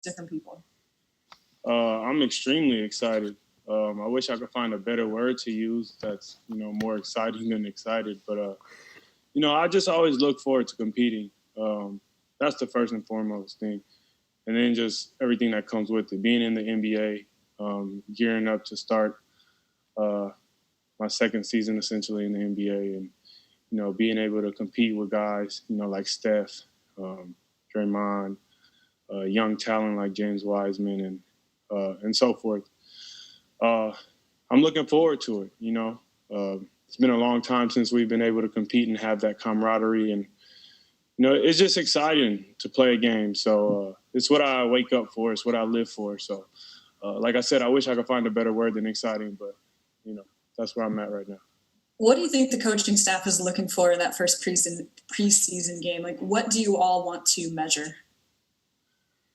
different people? I'm extremely excited. I wish I could find a better word to use that's, more exciting than excited. But, I just always look forward to competing. That's the first and foremost thing. And then just everything that comes with it, being in the NBA, gearing up to start my second season essentially in the NBA, and being able to compete with guys like Steph, Draymond, young talent like James Wiseman, and so forth. I'm looking forward to it. It's been a long time since we've been able to compete and have that camaraderie, and it's just exciting to play a game. So it's what I wake up for. It's what I live for. So, like I said, I wish I could find a better word than exciting, but that's where I'm at right now. What do you think the coaching staff is looking for in that first preseason game? Like, what do you all want to measure?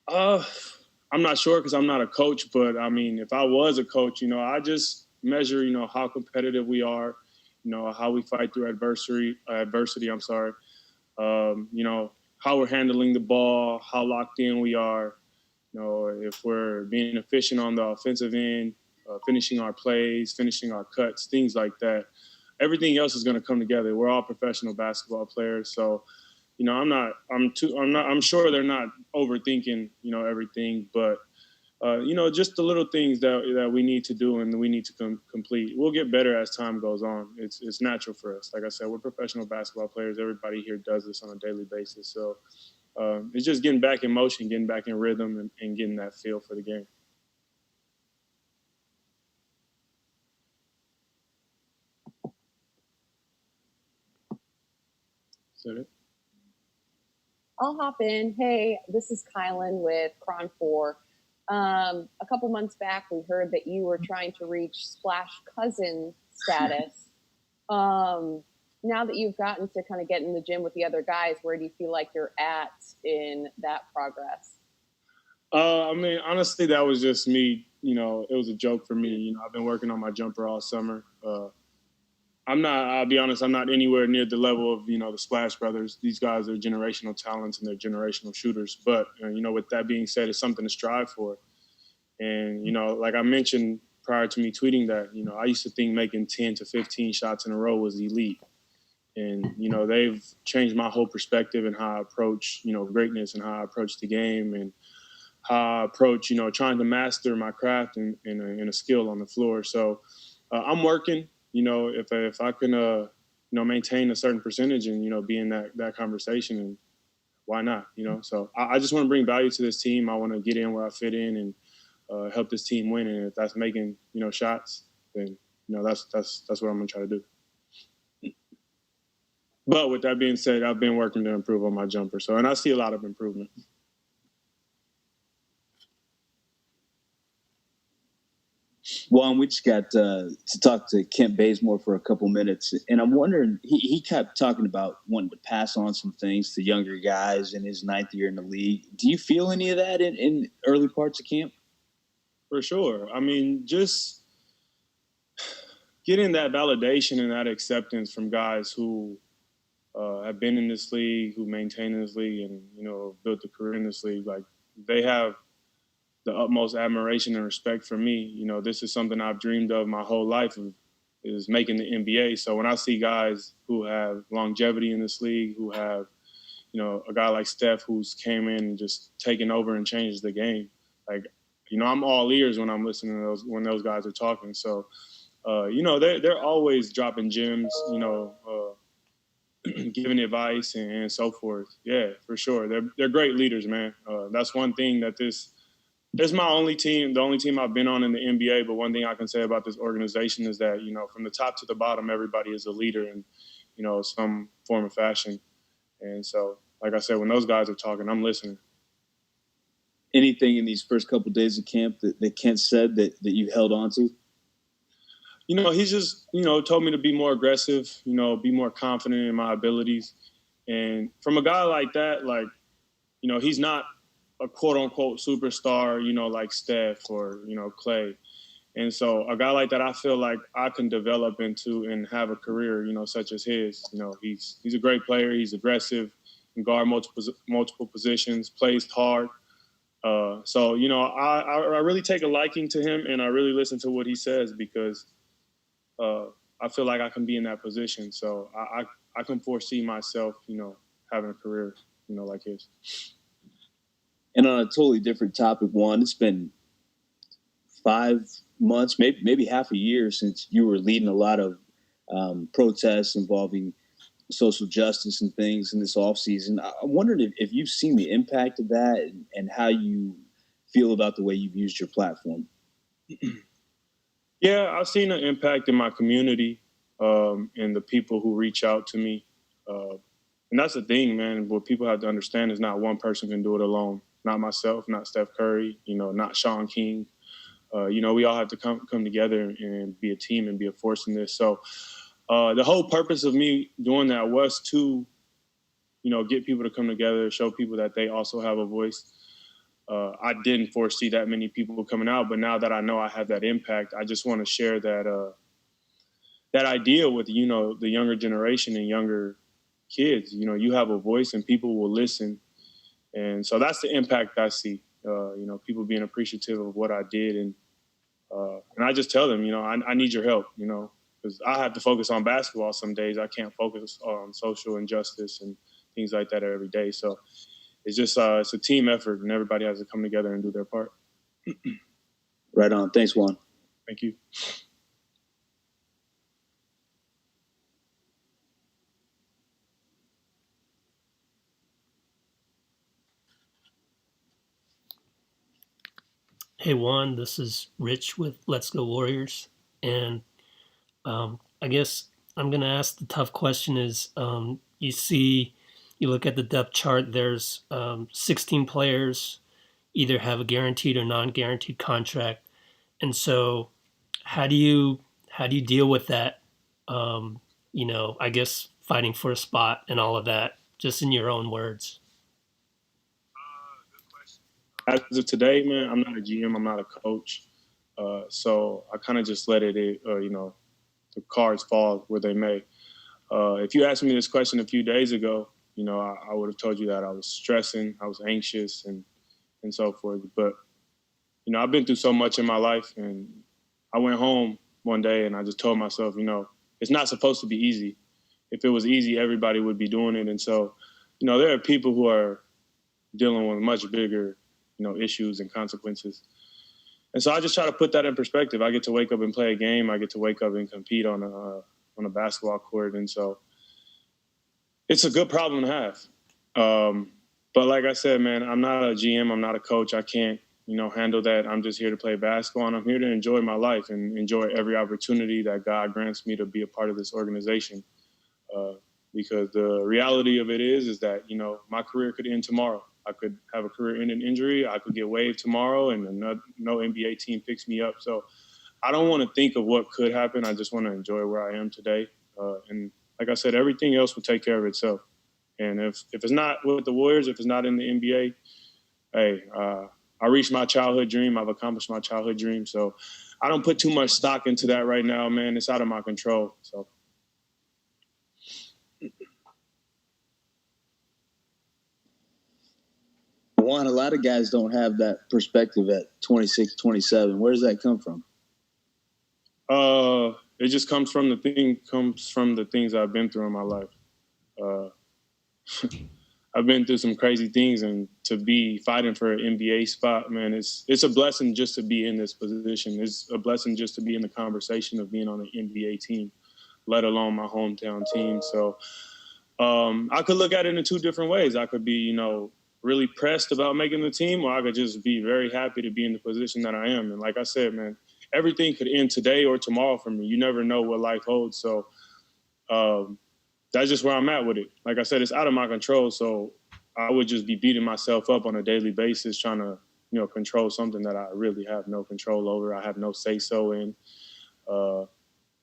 I'm not sure because I'm not a coach, but I mean, if I was a coach, I just measure, how competitive we are, how we fight through adversity. How we're handling the ball, how locked in we are, if we're being efficient on the offensive end, finishing our plays, finishing our cuts, things like that. Everything else is going to come together. We're all professional basketball players, so I'm sure they're not overthinking everything, but just the little things that we need to do and we need to complete. We'll get better as time goes on. It's natural for us. Like I said, we're professional basketball players. Everybody here does this on a daily basis, so it's just getting back in motion, getting back in rhythm, and getting that feel for the game. Is that it? I'll hop in. Hey, this is Kylen with Cron 4. A couple months back, we heard that you were trying to reach Splash Cousin status. Now that you've gotten to kind of get in the gym with the other guys, where do you feel like you're at in that progress? I mean, honestly, that was just me. It was a joke for me. I've been working on my jumper all summer. I'll be honest, I'm not anywhere near the level of, the Splash Brothers. These guys are generational talents and they're generational shooters. But, with that being said, it's something to strive for. And, like I mentioned prior to me tweeting that, I used to think making 10 to 15 shots in a row was elite. And, they've changed my whole perspective and how I approach, greatness and how I approach the game and how I approach, trying to master my craft and a skill on the floor. So I'm working. If I can, maintain a certain percentage and, be in that conversation, and why not, So I just want to bring value to this team. I want to get in where I fit in and help this team win. And if that's making, shots, then, that's what I'm going to try to do. But with that being said, I've been working to improve on my jumper. And I see a lot of improvement. Juan, we just got to talk to Kent Bazemore for a couple minutes, and I'm wondering, he kept talking about wanting to pass on some things to younger guys in his 9th year in the league. Do you feel any of that in early parts of camp? For sure. I mean, just getting that validation and that acceptance from guys who have been in this league, who maintain in this league, and, built a career in this league, like they have the utmost admiration and respect for me. This is something I've dreamed of my whole life, is making the NBA. So when I see guys who have longevity in this league, who have, a guy like Steph who's came in and just taken over and changed the game, like, I'm all ears when I'm listening to when those guys are talking. So, they're always dropping gems, giving advice and so forth. Yeah, for sure. They're great leaders, man. That's one thing that this is my only team, the only team I've been on in the NBA. But one thing I can say about this organization is that, from the top to the bottom, everybody is a leader in, some form of fashion. And so, like I said, when those guys are talking, I'm listening. Anything in these first couple of days of camp that Kent said that you held on to? He's just, told me to be more aggressive, be more confident in my abilities. And from a guy like that, like, he's not a quote-unquote superstar, like Steph or, Clay. And so a guy like that, I feel like I can develop into and have a career, such as his. He's a great player. He's aggressive, can guard multiple positions, plays hard. So, you know, I really take a liking to him, and I really listen to what he says because I feel like I can be in that position. So I can foresee myself, you know, having a career, you know, like his. And on a totally different topic, Juan, it's been 5 months, maybe half a year since you were leading a lot of protests involving social justice and things in this off season. I'm wondering if you've seen the impact of that and how you feel about the way you've used your platform. Yeah, I've seen an impact in my community and the people who reach out to me. And that's the thing, man. What people have to understand is not one person can do it alone. Not myself, not Steph Curry, you know, not Sean King. You know, we all have to come together and be a team and be a force in this. So the whole purpose of me doing that was to, you know, get people to come together, show people that they also have a voice. I didn't foresee that many people coming out, but now that I know I have that impact, I just want to share that that idea with, you know, the younger generation and younger kids. You know, you have a voice and people will listen. And so that's the impact I see, you know, people being appreciative of what I did. And I just tell them, you know, I need your help, you know, because I have to focus on basketball some days. I can't focus on social injustice and things like that every day. So it's just it's a team effort, and everybody has to come together and do their part. Right on. Thanks, Juan. Thank you. Hey Juan, this is Rich with LetsGoWarriors, and I guess I'm gonna ask the tough question: is you look at the depth chart. There's 16 players, either have a guaranteed or non-guaranteed contract, and so how do you deal with that? You know, I guess fighting for a spot and all of that, just in your own words. As of today, man, I'm not a GM. I'm not a coach. So I kind of just let it, you know, the cards fall where they may. If you asked me this question a few days ago, you know, I would have told you that I was stressing, I was anxious, and so forth. But, you know, I've been through so much in my life, and I went home one day and I just told myself, you know, it's not supposed to be easy. If it was easy, everybody would be doing it. And so, you know, there are people who are dealing with much bigger, you know, issues and consequences. And so I just try to put that in perspective. I get to wake up and play a game. I get to wake up and compete on a basketball court. And so it's a good problem to have. But like I said, man, I'm not a GM. I'm not a coach. I can't, you know, handle that. I'm just here to play basketball, and I'm here to enjoy my life and enjoy every opportunity that God grants me to be a part of this organization. Because the reality of it is that, you know, my career could end tomorrow. I could have a career-ending injury. I could get waived tomorrow, and no NBA team picks me up. So I don't want to think of what could happen. I just want to enjoy where I am today. And like I said, everything else will take care of itself. And if it's not with the Warriors, if it's not in the NBA, hey, I reached my childhood dream. I've accomplished my childhood dream. So I don't put too much stock into that right now, man. It's out of my control. So. Juan, a lot of guys don't have that perspective at 26, 27. Where does that come from? It just comes from the things I've been through in my life. I've been through some crazy things, and to be fighting for an NBA spot, man, it's a blessing just to be in this position. It's a blessing just to be in the conversation of being on an NBA team, let alone my hometown team. So I could look at it in two different ways. I could be, you know, really pressed about making the team, or I could just be very happy to be in the position that I am. And like I said, man, everything could end today or tomorrow for me. You never know what life holds. So that's just where I'm at with it. Like I said, it's out of my control. So I would just be beating myself up on a daily basis trying to, you know, control something that I really have no control over. I have no say-so in.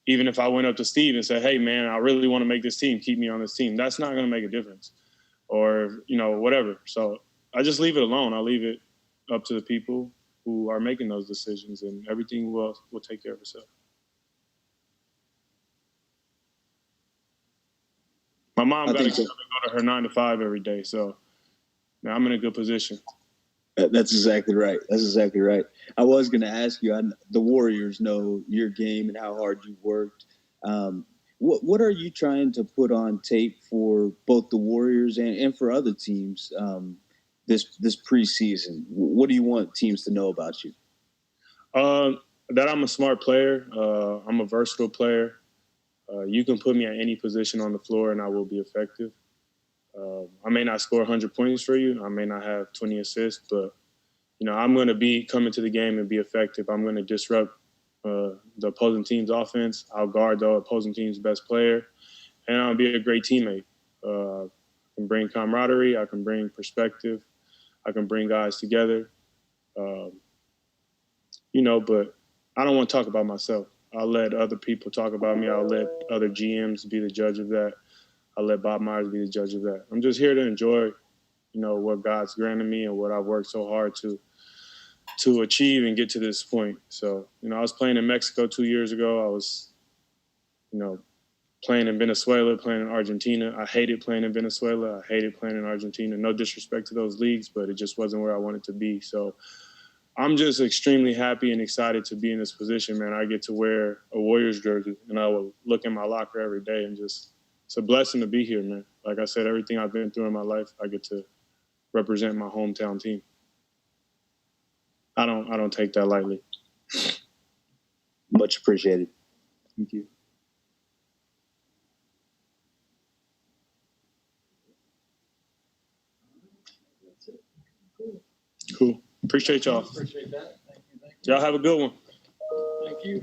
Even if I went up to Steve and said, hey, man, I really want to make this team, keep me on this team, that's not going to make a difference. Or, you know, whatever. So I just leave it alone. I leave it up to the people who are making those decisions, and everything will take care of itself. My mom got to go to her 9 to 5 every day, so now I'm in a good position. That's exactly right. That's exactly right. I was going to ask you, the Warriors know your game and how hard you worked. What are you trying to put on tape for both the Warriors and for other teams this preseason? What do you want teams to know about you? That I'm a smart player. I'm a versatile player. You can put me at any position on the floor and I will be effective. I may not score 100 points for you. I may not have 20 assists, but, I'm going to be coming to the game and be effective. I'm going to disrupt the opposing team's offense. I'll guard the opposing team's best player, and I'll be a great teammate. I can bring camaraderie. I can bring perspective. I can bring guys together. But I don't want to talk about myself. I'll let other people talk about me. I'll let other GMs be the judge of that. I'll let Bob Myers be the judge of that. I'm just here to enjoy, what God's granted me and what I've worked so hard to achieve and get to this point. So, I was playing in Mexico 2 years ago. I was, playing in Venezuela, playing in Argentina. I hated playing in Venezuela. I hated playing in Argentina. No disrespect to those leagues, but it just wasn't where I wanted to be. So I'm just extremely happy and excited to be in this position, man. I get to wear a Warriors jersey, and I will look in my locker every day and just – it's a blessing to be here, man. Like I said, everything I've been through in my life, I get to represent my hometown team. I don't take that lightly. Much appreciated. Thank you. Cool. Appreciate y'all. Appreciate that. Thank you. Y'all have a good one. Thank you.